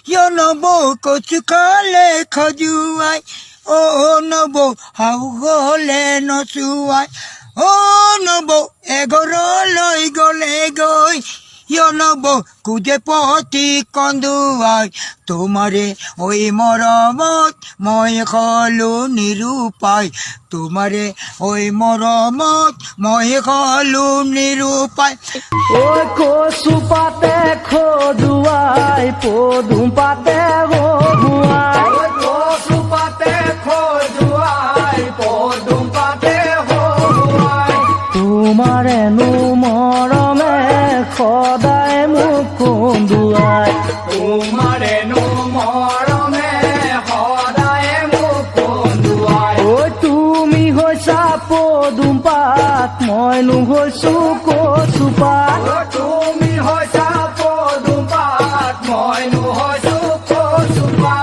নবৌ কচু খালে খজুৱাই নবৌ হাও গলে নচুৱাই নবৌ এঘৰলৈ গ'লেগৈ নবৌ কুজে পতি কন্দুৱাই তোমাৰে ঐ মৰমত মই হলো নিৰূপায় তোমাৰে ঐ মৰমত মই হলো নিৰূপায় ওই কচু পাতে খজুৱাই পদুম পাতে হহুৱাই কচু পাতে খজুৱাই পদুম পাতে হহুৱাই তোমাৰেনো মৰমে সদায় মোক কন্দুৱাই তোমাৰ